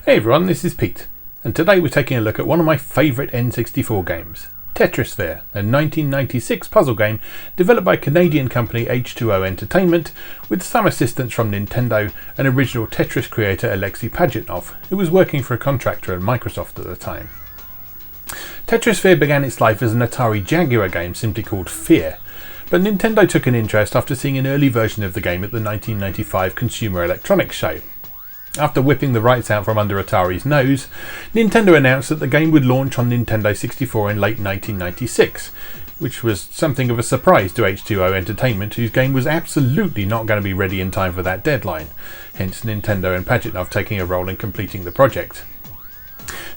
Hey everyone, this is Pete, and today we're taking a look at one of my favourite N64 games, Tetrisphere, a 1996 puzzle game developed by Canadian company H2O Entertainment with some assistance from Nintendo and original Tetris creator Alexei Pajitnov, who was working for a contractor at Microsoft at the time. Tetrisphere began its life as an Atari Jaguar game simply called Fear, but Nintendo took an interest after seeing an early version of the game at the 1995 Consumer Electronics Show. After whipping the rights out from under Atari's nose, Nintendo announced that the game would launch on Nintendo 64 in late 1996, which was something of a surprise to H2O Entertainment, whose game was absolutely not going to be ready in time for that deadline, hence Nintendo and Pajitnov taking a role in completing the project.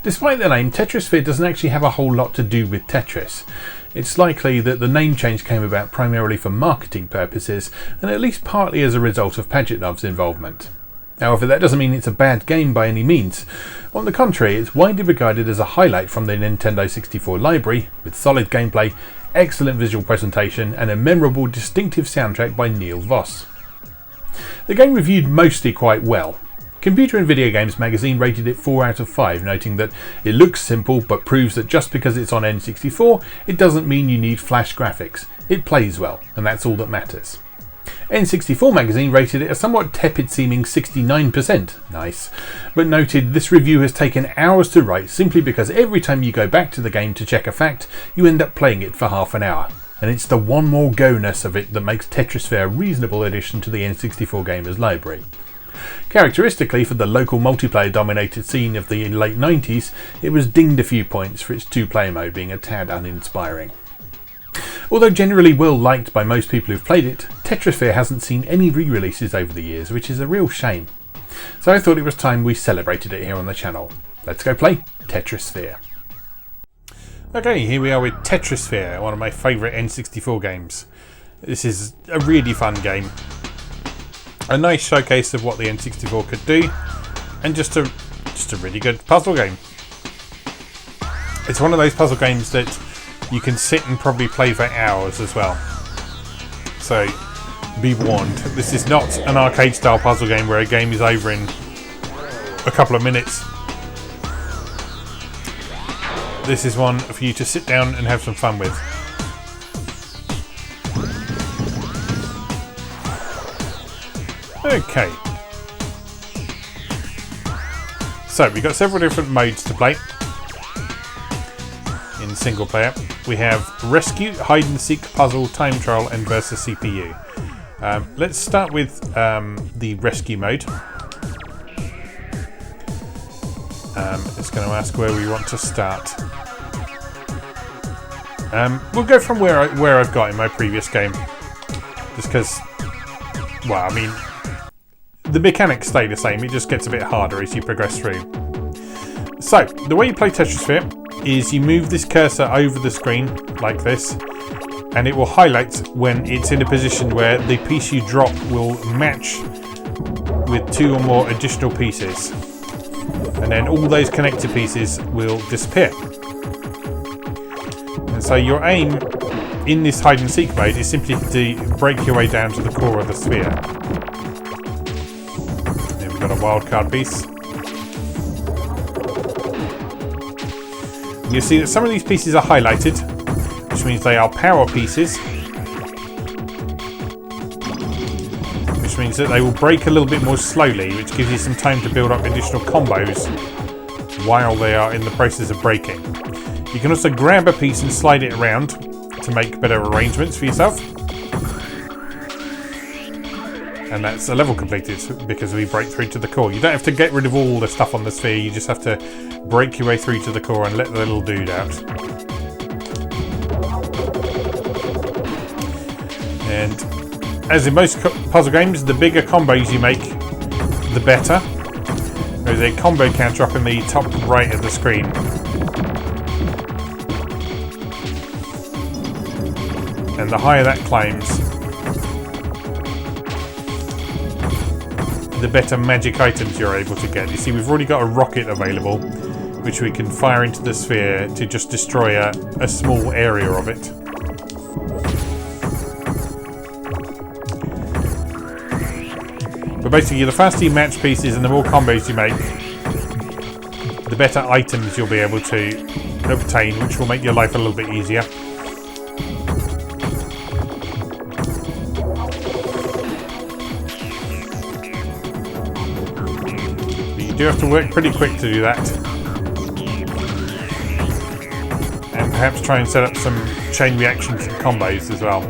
Despite the name, Tetrisphere doesn't actually have a whole lot to do with Tetris. It's likely that the name change came about primarily for marketing purposes, and at least partly as a result of Pajitnov's involvement. However, that doesn't mean it's a bad game by any means. On the contrary, it's widely regarded as a highlight from the Nintendo 64 library, with solid gameplay, excellent visual presentation, and a memorable, distinctive soundtrack by Neil Voss. The game reviewed mostly quite well. Computer and Video Games magazine rated it 4 out of 5, noting that it looks simple but proves that just because it's on N64, it doesn't mean you need flash graphics. It plays well, and that's all that matters. N64 magazine rated it a somewhat tepid seeming 69%, nice, but noted this review has taken hours to write simply because every time you go back to the game to check a fact, you end up playing it for half an hour, and it's the one more go-ness of it that makes Tetrisphere a reasonable addition to the N64 gamers library. Characteristically for the local multiplayer dominated scene of the late 90s, it was dinged a few points for its two-player mode being a tad uninspiring. Although generally well liked by most people who've played it, Tetrisphere hasn't seen any re-releases over the years, which is a real shame. So I thought it was time we celebrated it here on the channel. Let's go play Tetrisphere. Okay, here we are with Tetrisphere, one of my favourite N64 games. This is a really fun game. A nice showcase of what the N64 could do, and just a really good puzzle game. It's one of those puzzle games that you can sit and probably play for hours as well. So be warned, this is not an arcade style puzzle game where a game is over in a couple of minutes. This is one for you to sit down and have some fun with. Okay. So we've got several different modes to play in single player. We have Rescue, Hide and Seek, Puzzle, Time Trial and Versus CPU. Let's start with the Rescue mode. It's going to ask where we want to start. We'll go from where I've got in my previous game. Just because, well, I mean, the mechanics stay the same, it just gets a bit harder as you progress through. So, the way you play Tetrisphere is you move this cursor over the screen like this, and it will highlight when it's in a position where the piece you drop will match with 2 or more additional pieces, and then all those connected pieces will disappear. And so your aim in this hide and seek mode is simply to break your way down to the core of the sphere. Then we've got a wildcard piece. You'll see that some of these pieces are highlighted, which means they are power pieces, which means that they will break a little bit more slowly, which gives you some time to build up additional combos while they are in the process of breaking. You can also grab a piece and slide it around to make better arrangements for yourself. And that's a level completed because we break through to the core. You don't have to get rid of all the stuff on the sphere, you just have to break your way through to the core and let the little dude out. And as in most puzzle games, the bigger combos you make, the better. There's a combo counter up in the top right of the screen. And the higher that climbs, the better magic items you're able to get. You see, we've already got a rocket available, which we can fire into the sphere to just destroy a small area of it. But basically, the faster you match pieces and the more combos you make, the better items you'll be able to obtain, which will make your life a little bit easier. But you do have to work pretty quick to do that. And perhaps try and set up some chain reactions and combos as well.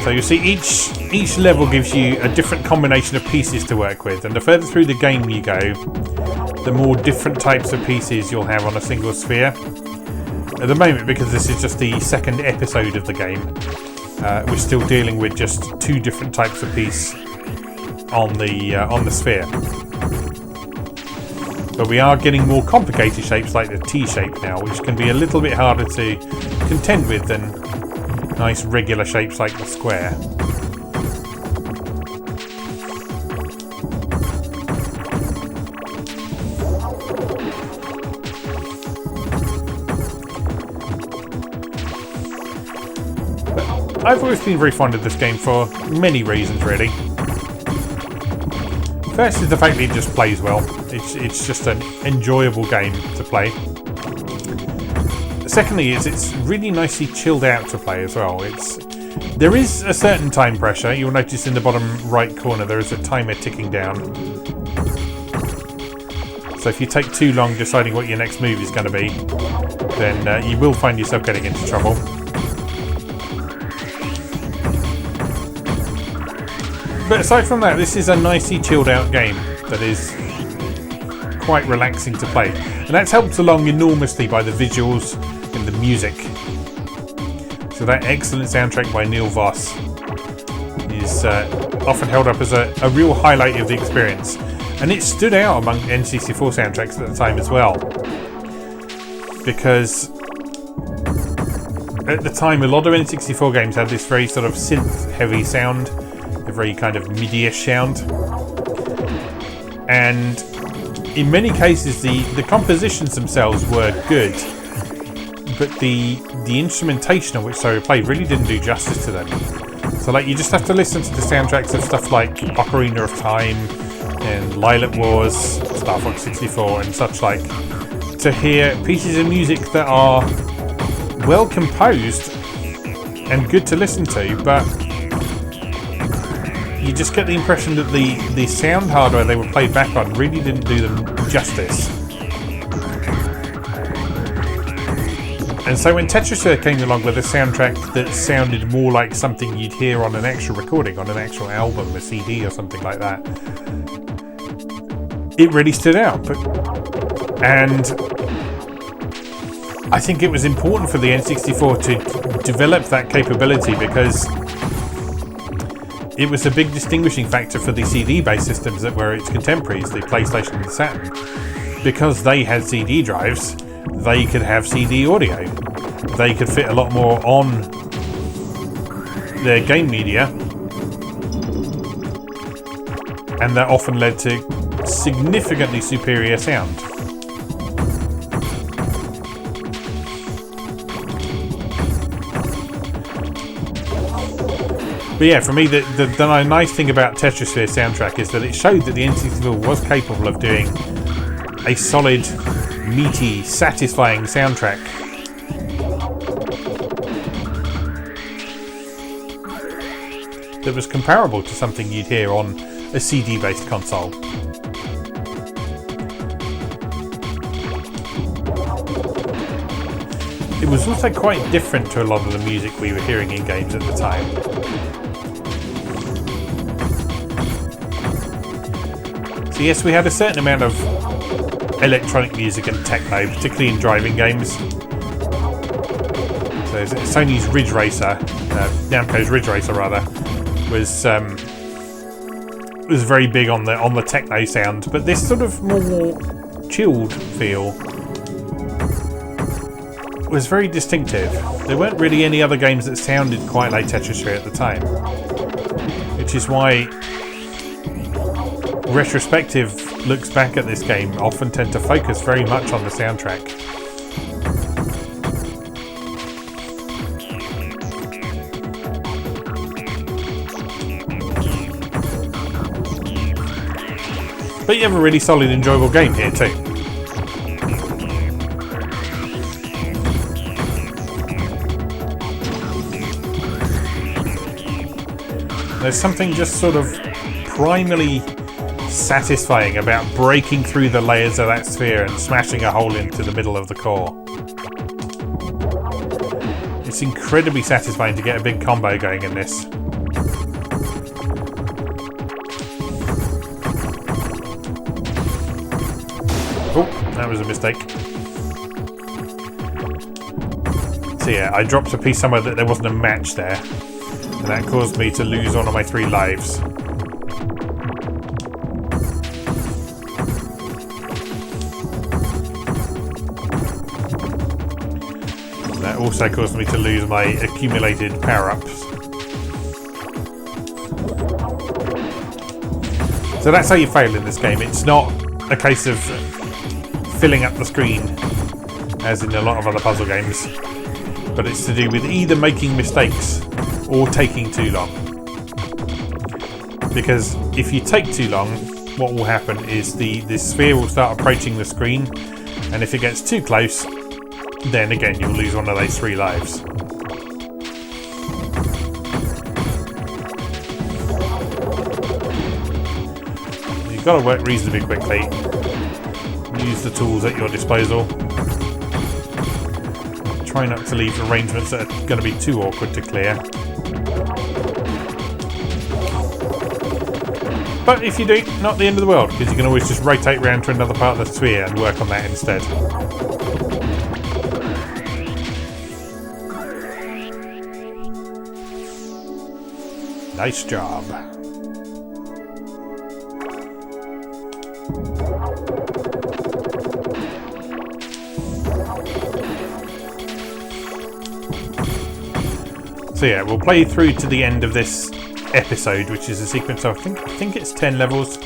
So you see each level gives you a different combination of pieces to work with, and the further through the game you go, the more different types of pieces you'll have on a single sphere. At the moment, because this is just the second episode of the game, we're still dealing with just 2 different types of piece on the sphere. But we are getting more complicated shapes like the T shape now, which can be a little bit harder to contend with than nice regular shapes like the square. But I've always been very fond of this game for many reasons, really. First is the fact that it just plays well. It's just an enjoyable game to play. Secondly, it's really nicely chilled out to play as well. There is a certain time pressure. You'll notice in the bottom right corner there is a timer ticking down. So if you take too long deciding what your next move is going to be, then you will find yourself getting into trouble. But aside from that, this is a nicely chilled out game that is quite relaxing to play. And that's helped along enormously by the visuals and the music. So that excellent soundtrack by Neil Voss is often held up as a real highlight of the experience. And it stood out among N64 soundtracks at the time as well. Because at the time a lot of N64 games had this very sort of synth heavy sound, a very kind of MIDI-ish sound. And in many cases the compositions themselves were good, but the instrumentation on which they were played really didn't do justice to them. So like you just have to listen to the soundtracks of stuff like Ocarina of Time and Lilac Wars, Star Fox 64 and such like, to hear pieces of music that are well composed and good to listen to, but you just get the impression that the sound hardware they were played back on really didn't do them justice. And so when Tetrisphere came along with a soundtrack that sounded more like something you'd hear on an actual recording, on an actual album, a CD or something like that, it really stood out. And I think it was important for the N64 to develop that capability, because it was a big distinguishing factor for the CD-based systems that were its contemporaries, the PlayStation and the Saturn. Because they had CD drives, they could have CD audio. They could fit a lot more on their game media, and that often led to significantly superior sound. But yeah, for me, the nice thing about Tetrisphere soundtrack is that it showed that the N64 was capable of doing a solid, meaty, satisfying soundtrack. That was comparable to something you'd hear on a CD-based console. It was also quite different to a lot of the music we were hearing in games at the time. So yes, we had a certain amount of electronic music and techno, particularly in driving games. So Sony's Ridge Racer, Namco's Ridge Racer rather, was very big on the techno sound, but this sort of more chilled feel was very distinctive. There weren't really any other games that sounded quite like Tetrisphere at the time, which is why retrospective looks back at this game often tend to focus very much on the soundtrack. But you have a really solid, enjoyable game here too. There's something just sort of primarily satisfying about breaking through the layers of that sphere and smashing a hole into the middle of the core. It's incredibly satisfying to get a big combo going in this. Oh, that was a mistake. So yeah, I dropped a piece somewhere that there wasn't a match there, and that caused me to lose one of my 3 lives. That also caused me to lose my accumulated power-ups. So that's how you fail in this game. It's not a case of filling up the screen as in a lot of other puzzle games, but it's to do with either making mistakes or taking too long. Because if you take too long, what will happen is the sphere will start approaching the screen, and if it gets too close, then again you'll lose one of those 3 lives. You've got to work reasonably quickly. Use the tools at your disposal. Try not to leave arrangements that are going to be too awkward to clear. But if you do, not the end of the world, because you can always just rotate round to another part of the sphere and work on that instead. Nice job. So yeah, we'll play through to the end of this episode, which is a sequence of, I think it's 10 levels.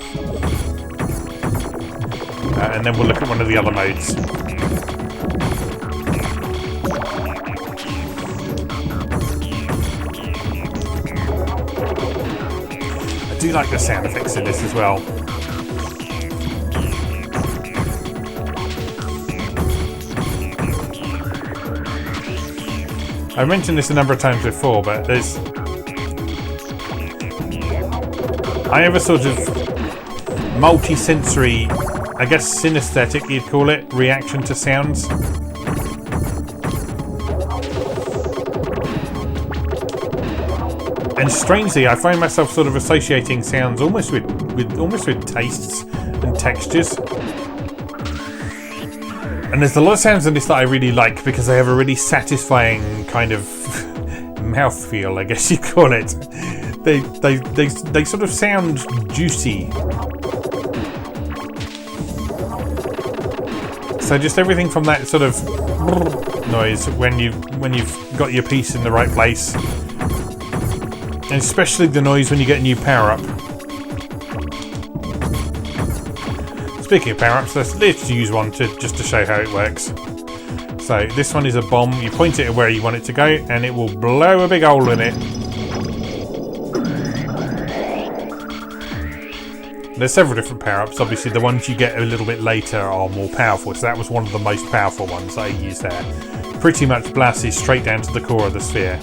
And then we'll look at one of the other modes. I do like the sound effects in this as well. I mentioned this a number of times before, but I have a sort of multi-sensory, I guess synesthetic you'd call it, reaction to sounds. And strangely, I find myself sort of associating sounds almost with tastes and textures. And there's a lot of sounds in this that I really like because they have a really satisfying kind of mouthfeel, I guess you call it. They sort of sound juicy. So just everything from that sort of noise when you've got your piece in the right place, and especially the noise when you get a new power up. Speaking of power-ups, let's use one just to show how it works. So this one is a bomb. You point it at where you want it to go, and it will blow a big hole in it. There's several different power-ups. Obviously, the ones you get a little bit later are more powerful. So that was one of the most powerful ones that I used there. Pretty much blasts straight down to the core of the sphere.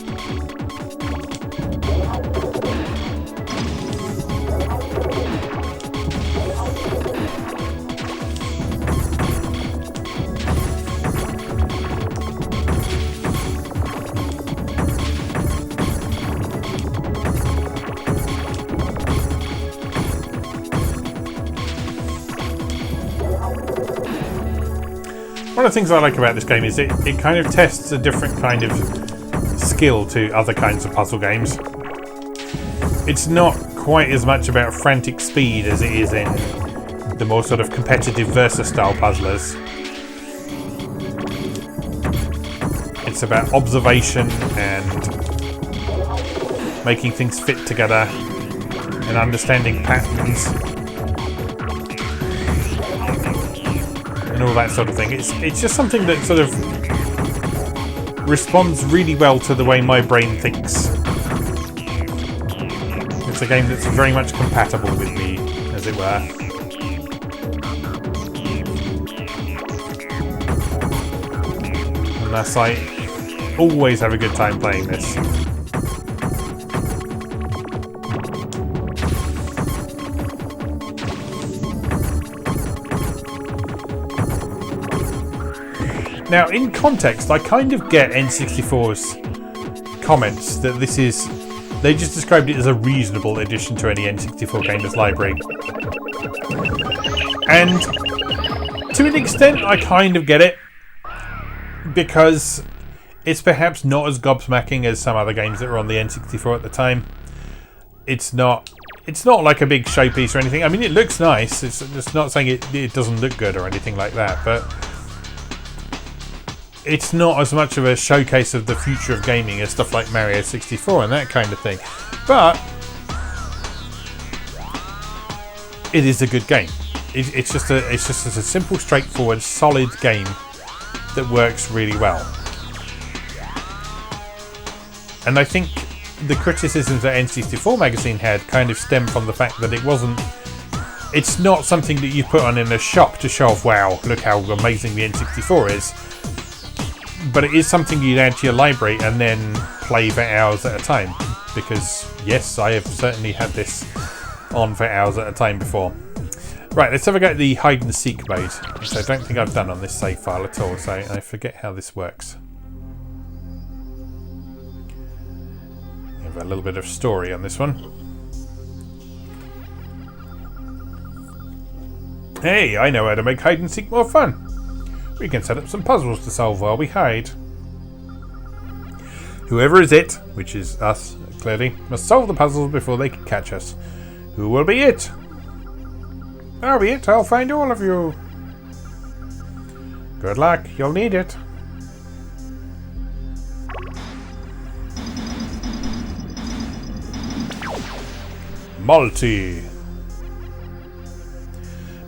One of the things I like about this game is it kind of tests a different kind of skill to other kinds of puzzle games. It's not quite as much about frantic speed as it is in the more sort of competitive Versus style puzzlers. It's about observation and making things fit together and understanding patterns and all that sort of thing. It's just something that sort of responds really well to the way my brain thinks. It's a game that's very much compatible with me, as it were. And that's like, always have a good time playing this. Now, in context, I kind of get N64's comments that this is... They just described it as a reasonable addition to any N64 gamer's library. And to an extent, I kind of get it. Because it's perhaps not as gobsmacking as some other games that were on the N64 at the time. It's not like a big showpiece or anything. I mean, it looks nice. It's not saying it doesn't look good or anything like that, but it's not as much of a showcase of the future of gaming as stuff like Mario 64 and that kind of thing. But it is a good game. It's just a simple, straightforward, solid game that works really well. And I think the criticisms that N64 magazine had kind of stem from the fact that it's not something that you put on in a shop to show off, wow, look how amazing the N64 is. But it is something you'd add to your library and then play for hours at a time. Because, yes, I have certainly had this on for hours at a time before. Right, let's have a go at the hide and seek mode, which I don't think I've done on this save file at all, so I forget how this works. We have a little bit of story on this one. Hey, I know how to make hide and seek more fun. We can set up some puzzles to solve while we hide. Whoever is it, which is us, clearly, must solve the puzzles before they can catch us. Who will be it? I'll be it. I'll find all of you. Good luck. You'll need it. Multi.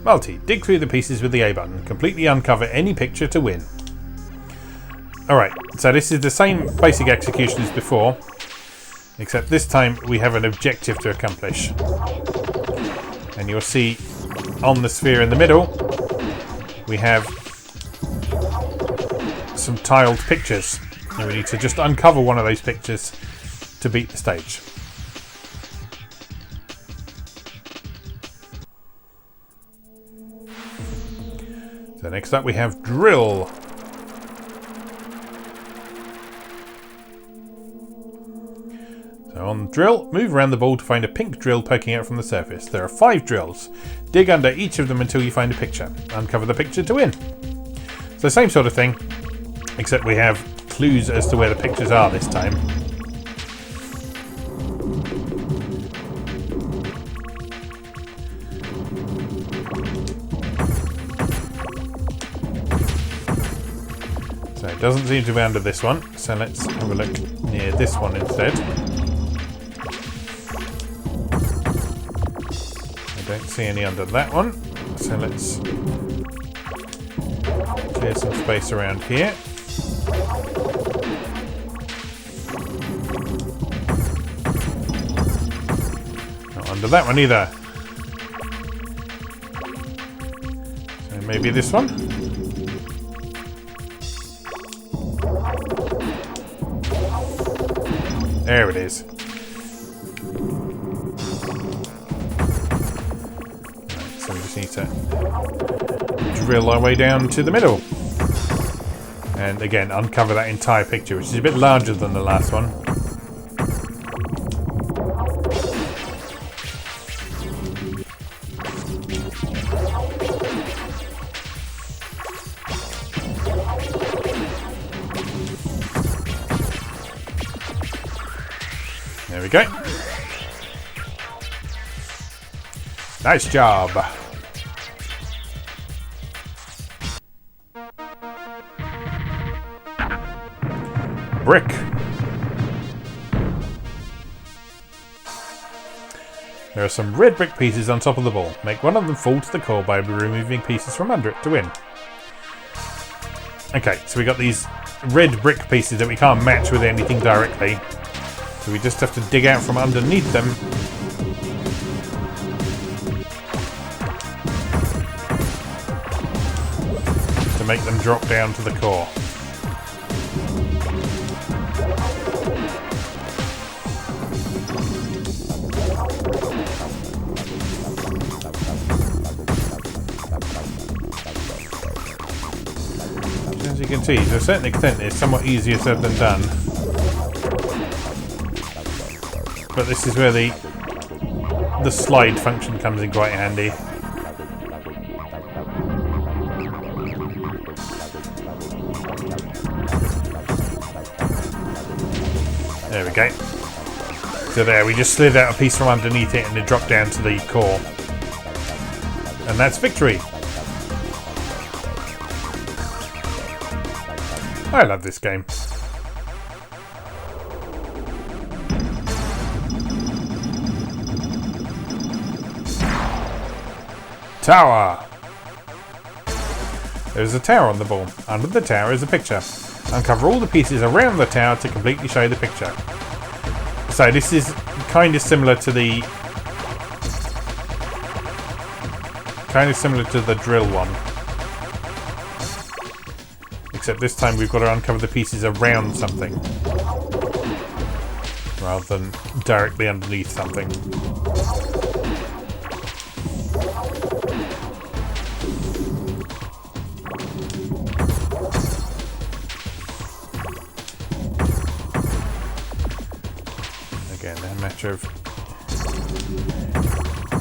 Multi. Dig through the pieces with the A button. Completely uncover any picture to win. Alright, so this is the same basic execution as before, except this time we have an objective to accomplish. And you'll see on the sphere in the middle, we have some tiled pictures. And we need to just uncover one of those pictures to beat the stage. So next up we have drill. So on drill, move around the ball to find a pink drill poking out from the surface. There are 5 drills. Dig under each of them until you find a picture. Uncover the picture to win. So same sort of thing, except we have clues as to where the pictures are this time. So it doesn't seem to be under this one, so let's have a look near this one instead. I don't see any under that one, so let's clear some space around here. Not under that one either. So maybe this one. There it is. So we just need to drill our way down to the middle. And again, uncover that entire picture, which is a bit larger than the last one. There we go. Nice job. Brick. There are some red brick pieces on top of the ball. Make one of them fall to the core by removing pieces from under it to win. Okay, so we got these red brick pieces that we can't match with anything directly. So we just have to dig out from underneath them. make them drop down to the core. As you can see, to a certain extent it's somewhat easier said than done. But this is where the slide function comes in quite handy. There we go. So there, we just slid out a piece from underneath it and it dropped down to the core. And that's victory. I love this game. Tower! There's a tower on the ball. Under the tower is a picture. Uncover all the pieces around the tower to completely show the picture. So this is kind of similar to the drill one. Except this time we've got to uncover the pieces around something rather than directly underneath something. Again, a matter of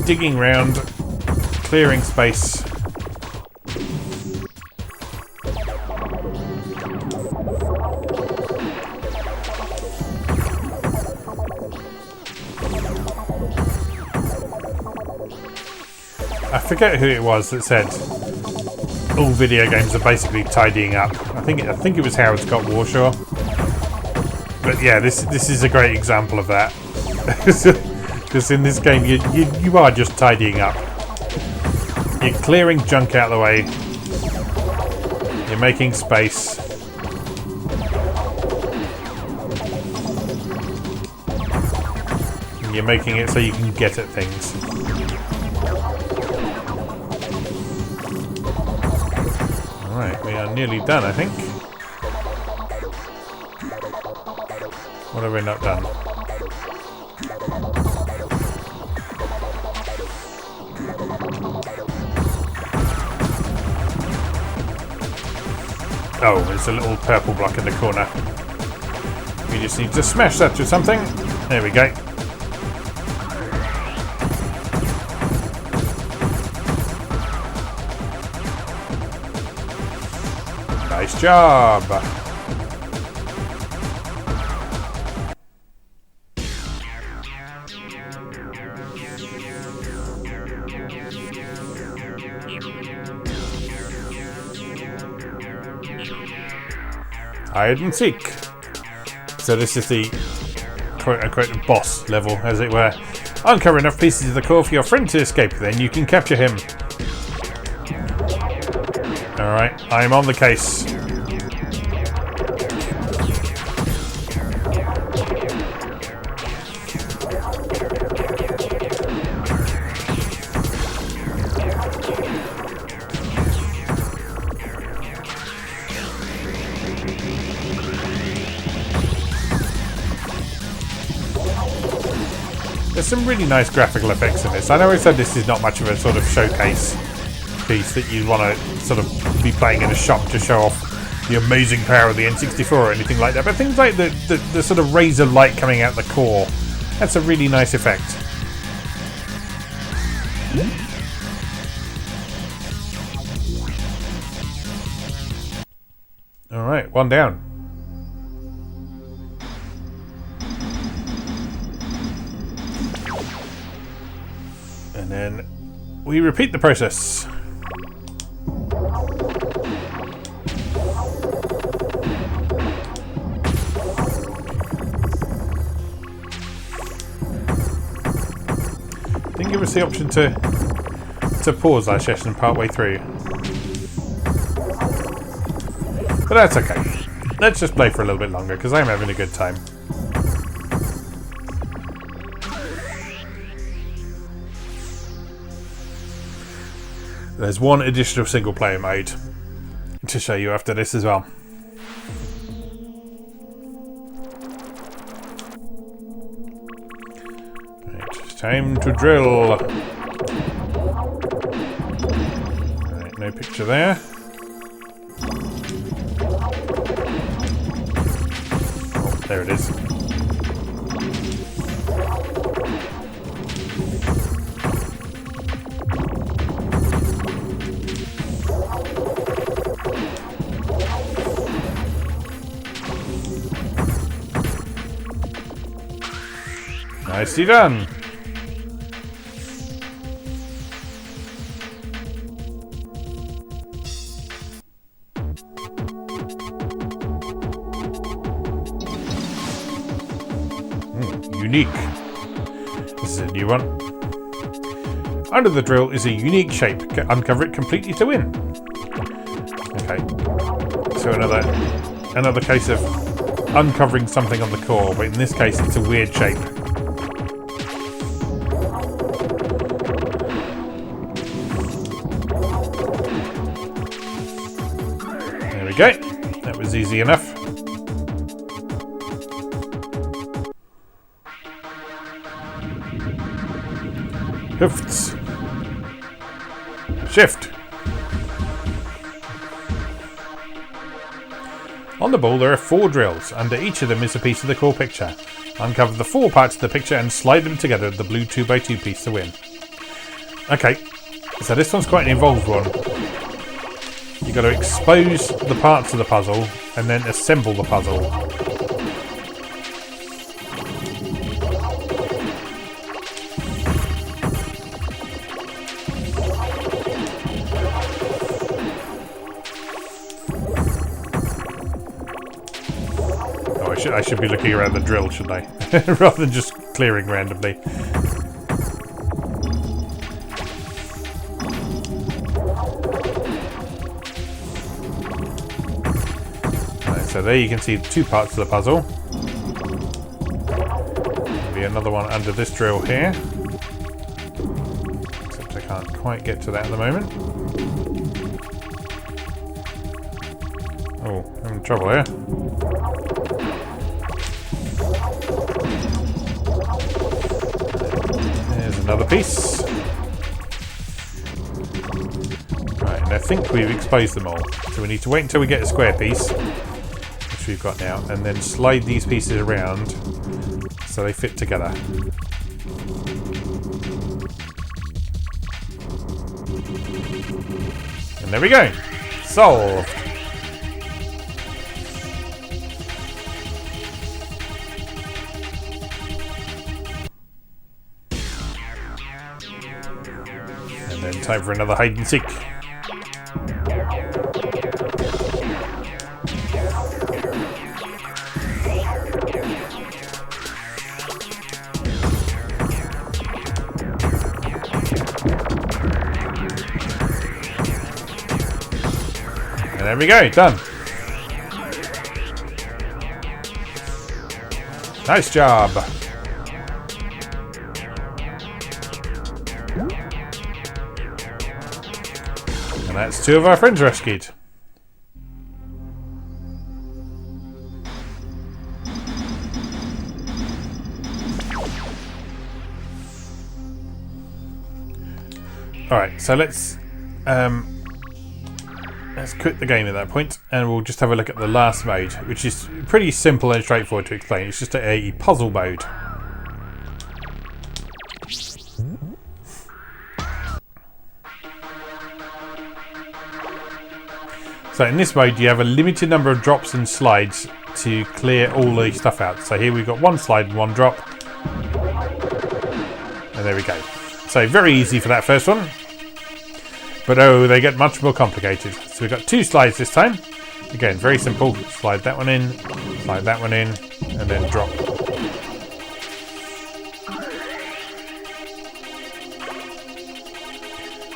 digging round, clearing space. I forget who it was that said all video games are basically tidying up. I think it was Howard Scott Warshaw. But yeah, this is a great example of that. Because in this game you are just tidying up. You're clearing junk out of the way. You're making space. And you're making it so you can get at things. Alright, we are nearly done, I think. What have we not done? Oh, there's a little purple block in the corner. We just need to smash that to something. There we go. Nice job. Hide and seek. So this is the quote-unquote boss level, as it were. Uncover enough pieces of the core for your friend to escape, then you can capture him. Alright, I'm on the case. There's some really nice graphical effects in this. I know I said this is not much of a sort of showcase piece that you want to sort of be playing in a shop to show off the amazing power of the N64 or anything like that, but things like the sort of rays of light coming out the core, that's a really nice effect. Alright, one down. And then we repeat the process. Didn't give us the option to pause our session partway through. But that's okay. Let's just play for a little bit longer because I'm having a good time. There's one additional single player mode. to show you after this as well. Right, it's time to drill. Right, no picture there. Oh, there it is. Nicely done. Unique. This is a new one. Under the drill is a unique shape. Uncover it completely to win. Okay. So another case of uncovering something on the core, but in this case it's a weird shape. There we go. That was easy enough. Hoofs. Shift. On the ball there are 4 drills. Under each of them is a piece of the core picture. Uncover the 4 parts of the picture and slide them together with the blue 2x2 piece to win. Okay, so this one's quite an involved one. You've got to expose the parts of the puzzle and then assemble the puzzle. I should be looking around the drill, shouldn't I? Rather than just clearing randomly. Right, so there you can see 2 parts of the puzzle. Maybe another one under this drill here. Except I can't quite get to that at the moment. Oh, I'm in trouble here. Another piece. Right, and I think we've exposed them all. So we need to wait until we get a square piece, which we've got now, and then slide these pieces around so they fit together. And there we go. Solved. And then time for another hide and seek. And there we go, done. Nice job. And that's 2 of our friends rescued. Alright, so let's quit the game at that point, and we'll just have a look at the last mode, which is pretty simple and straightforward to explain. It's just a puzzle mode. So in this mode you have a limited number of drops and slides to clear all the stuff out. So here we've got 1 slide and 1 drop. And there we go. So very easy for that first one. But oh, they get much more complicated. So we've got 2 slides this time. Again, very simple. Slide that one in, slide that one in, and then drop.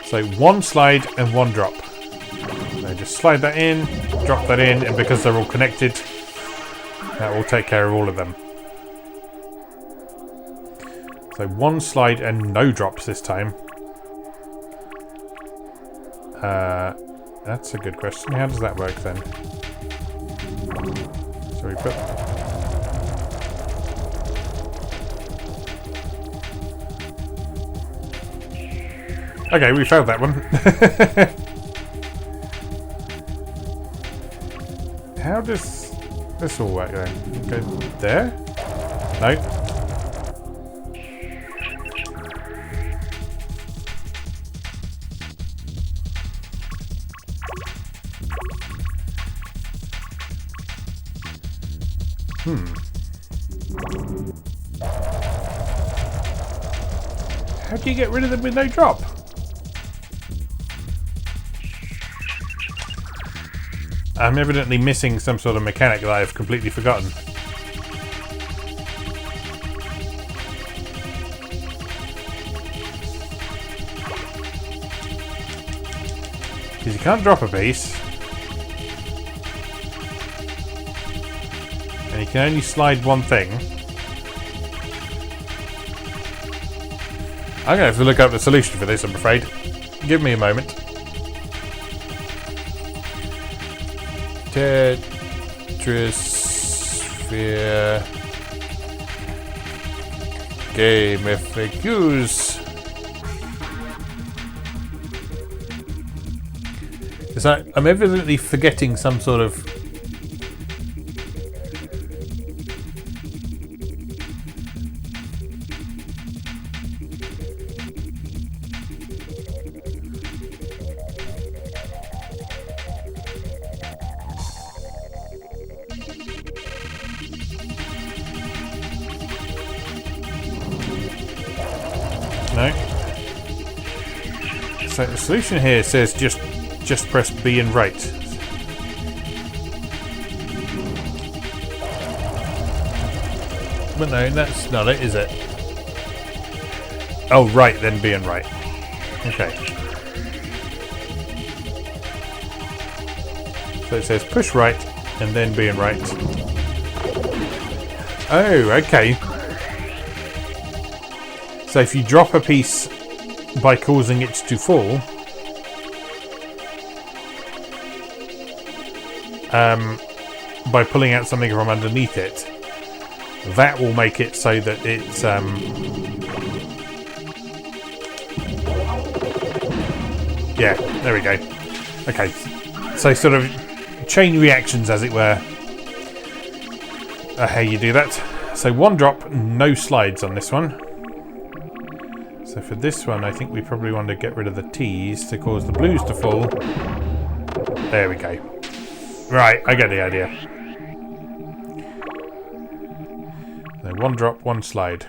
So 1 slide and 1 drop. So just slide that in, drop that in, and because they're all connected, that will take care of all of them. So 1 slide and no drops this time. That's a good question. How does that work then? So we put... Okay, we failed that one. How does this all work then? Go there? No. How do you get rid of them with no drop? I'm evidently missing some sort of mechanic that I've completely forgotten. Because you can't drop a piece. And you can only slide one thing. I'm going to have to look up the solution for this, I'm afraid. Give me a moment. Tetrisphere game FAQs. It's like I'm evidently forgetting some sort of no. So the solution here says just press B and right. But no, that's not it, is it? Oh, right, then B and right. Okay. So it says push right and then B and right. Oh, okay. So if you drop a piece by causing it to fall, by pulling out something from underneath it, that will make it so that it's yeah, there we go. Okay, so sort of chain reactions, as it were, how you do that. So one drop, no slides on this one. So for this one, I think we probably want to get rid of the T's to cause the blues to fall. There we go. Right, I get the idea. So one drop, one slide.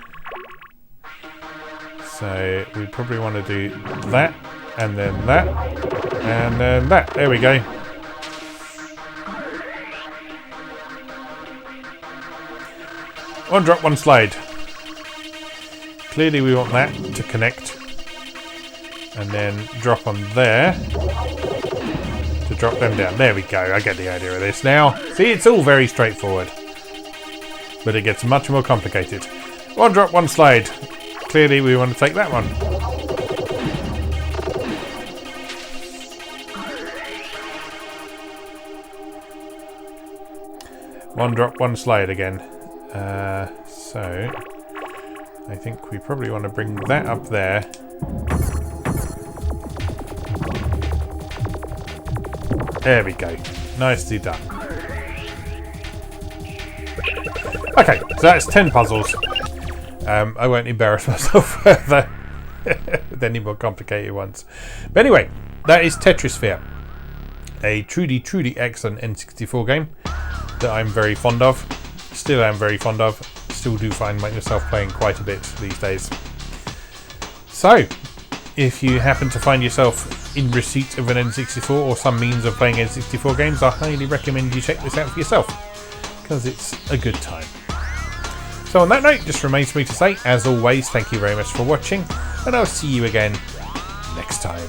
So we probably want to do that, and then that, and then that. There we go. One drop, one slide. Clearly we want that to connect. And then drop on there. To drop them down. There we go. I get the idea of this now. See, it's all very straightforward. But it gets much more complicated. One drop, one slide. Clearly we want to take that one. One drop, one slide again. So I think we probably want to bring that up there. There we go. Nicely done. Okay, so that's 10 puzzles. I won't embarrass myself further with any more complicated ones. But anyway, that is Tetrisphere. A truly excellent N64 game that I'm very fond of. Still am very fond of. Still do find myself playing quite a bit these days. So, if you happen to find yourself in receipt of an N64 or some means of playing N64 games, I highly recommend you check this out for yourself, because it's a good time. So on that note, just remains for me to say, as always, thank you very much for watching, and I'll see you again next time.